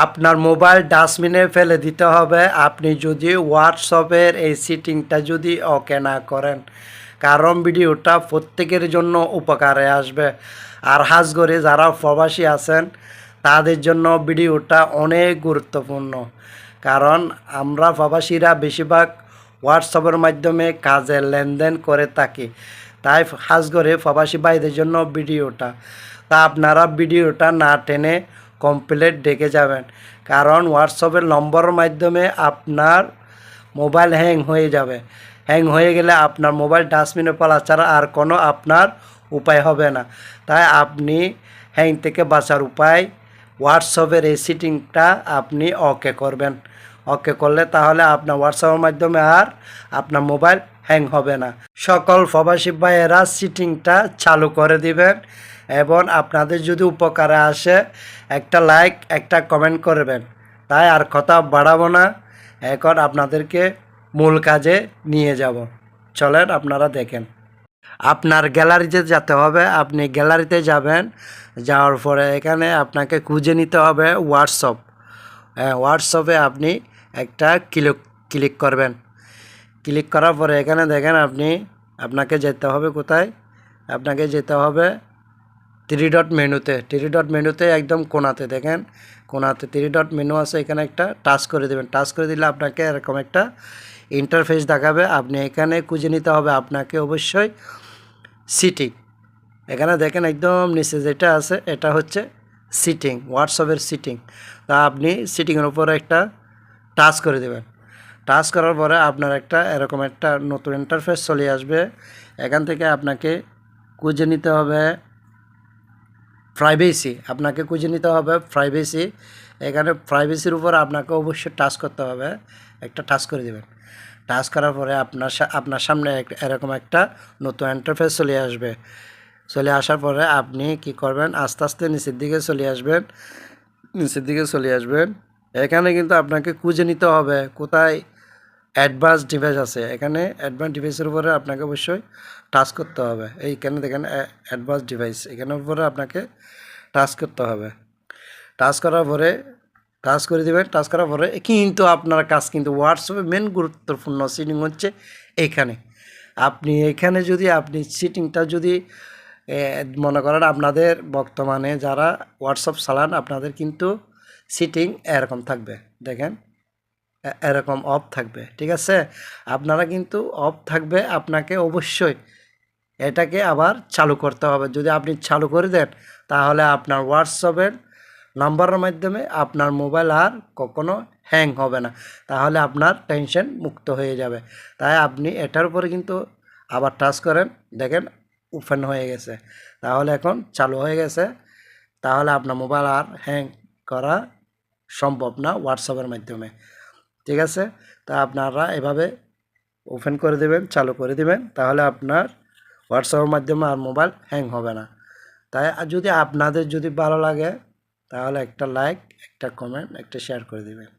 আপনার মোবাইল ডাস্টবিনে ফেলে দিতে হবে আপনি যদি হোয়াটসঅ্যাপের এই সেটিংটা যদি ওকে না করেন, কারণ ভিডিওটা প্রত্যেকের জন্য উপকারে আসবে। আর হাজ করে যারা প্রবাসী আছেন তাদের জন্য ভিডিওটা অনেক গুরুত্বপূর্ণ, কারণ আমরা প্রবাসীরা বেশিরভাগ হোয়াটসঅ্যাপের মাধ্যমে কাজের লেনদেন করে থাকি। তাই হাজ করে প্রবাসী ভাইদের জন্য ভিডিওটা, তা আপনারা ভিডিওটা না টেনে কমপ্লিট দেখে যাবেন, কারণ হোয়াটসঅ্যাপের নম্বরের মাধ্যমে আপনার মোবাইল হ্যাং হয়ে যাবে। হ্যাং হয়ে গেলে আপনার মোবাইল ডাস্টবিনে ফেলা ছাড়া আর কোনো আপনার উপায় হবে না। তাই আপনি হ্যাং থেকে বাঁচার উপায় হোয়াটসঅ্যাপের এই সেটিংটা আপনি ওকে করবেন। ওকে করলে তাহলে আপনার হোয়াটসঅ্যাপের মাধ্যমে আর আপনার মোবাইল হ্যাং হবে না। সকল প্রবাসী ভাইয়েরা সেটিংটা চালু করে দিবেন এবং আপনাদের যদি উপকারে আসে একটা লাইক একটা কমেন্ট করবেন। তাই আর কথা বাড়াবো না, এখন আপনাদেরকে মূল কাজে নিয়ে যাব। চলেন আপনারা দেখেন। আপনার গ্যালারিতে যেতে হবে, আপনি গ্যালারিতে যাবেন, যাওয়ার পরে এখানে আপনাকে খুঁজে নিতে হবে হোয়াটসঅ্যাপ। হোয়াটসঅ্যাপে আপনি একটা ক্লিক করবেন। ক্লিক করার পরে এখানে দেখেন আপনাকে যেতে হবে কোথায়, আপনাকে যেতে হবে থ্রি ডট মেনুতে একদম কোণাতে দেখেন, কোণাতে থ্রি ডট মেনু আছে, এখানে একটা টাচ করে দেবেন। টাচ করে দিলে আপনাকে এরকম একটা ইন্টারফেস দেখাবে। আপনি এখানে খুঁজে নিতে হবে আপনাকে অবশ্যই সিটিং। এখানে দেখেন একদম নিচে যেটা আছে এটা হচ্ছে সিটিং, হোয়াটসঅ্যাপের সিটিং। তা আপনি সিটিংয়ের উপরে একটা টাচ করে দেবেন। টাচ করার পরে আপনার একটা এরকম একটা নতুন ইন্টারফেস চলে আসবে। এখান থেকে আপনাকে খুঁজে নিতে হবে প্রাইভেসি, আপনাকে খুঁজে নিতে হবে প্রাইভেসি। এখানে প্রাইভেসির উপর আপনাকে অবশ্যই টাচ করতে হবে, একটা টাচ করে দেবেন। টাচ করার পরে আপনার সামনে এরকম একটা নতুন ইন্টারফেস চলে আসবে। চলে আসার পরে আপনি কি করবেন, আস্তে আস্তে নিচের দিকে চলে আসবেন। এখানে কিন্তু আপনাকে খুঁজে নিতে হবে কোথায় অ্যাডভান্স ডিভাইস আছে। এখানে অ্যাডভান্স ডিভাইসের উপরে আপনাকে অবশ্যই টাচ করতে হবে। এইখানে দেখেন অ্যাডভান্স ডিভাইস, এখানের উপরে আপনাকে টাচ করতে হবে। টাচ করার পরে টাচ করে দেবেন। টাচ করার পরে কিন্তু আপনার কাজ কিন্তু হোয়াটসঅ্যাপে মেন গুরুত্বপূর্ণ সেটিং হচ্ছে এইখানে। এখানে যদি আপনি সেটিংটা যদি মনে করেন আপনাদের বর্তমানে যারা হোয়াটসঅ্যাপ চালান আপনাদের কিন্তু সেটিং এরকম থাকবে, দেখেন এরকম অফ থাকবে, ঠিক আছে। আপনারা কিন্তু অফ থাকবে, আপনাকে অবশ্যই এটাকে আবার চালু করতে হবে। যদি আপনি চালু করে দেন তাহলে আপনার হোয়াটসঅ্যাপের নাম্বারের মাধ্যমে আপনার মোবাইল আর কখনো হ্যাং হবে না, তাহলে আপনার টেনশন মুক্ত হয়ে যাবে। তাই আপনি এটার উপরে কিন্তু আবার টাচ করেন, দেখেন ওপেন হয়ে গেছে, তাহলে এখন চালু হয়ে গেছে। তাহলে আপনার মোবাইল আর হ্যাং করা সম্ভব না হোয়াটসঅ্যাপের মাধ্যমে, ঠিক আছে। তা আপনারা এভাবে ওপেন করে দেবেন, চালু করে দেবেন, তাহলে আপনার হোয়াটসঅ্যাপের মাধ্যমে আর মোবাইল হ্যাং হবে না। তাই যদি আপনাদের যদি ভালো লাগে তাহলে একটা লাইক একটা কমেন্ট একটা শেয়ার করে দেবেন।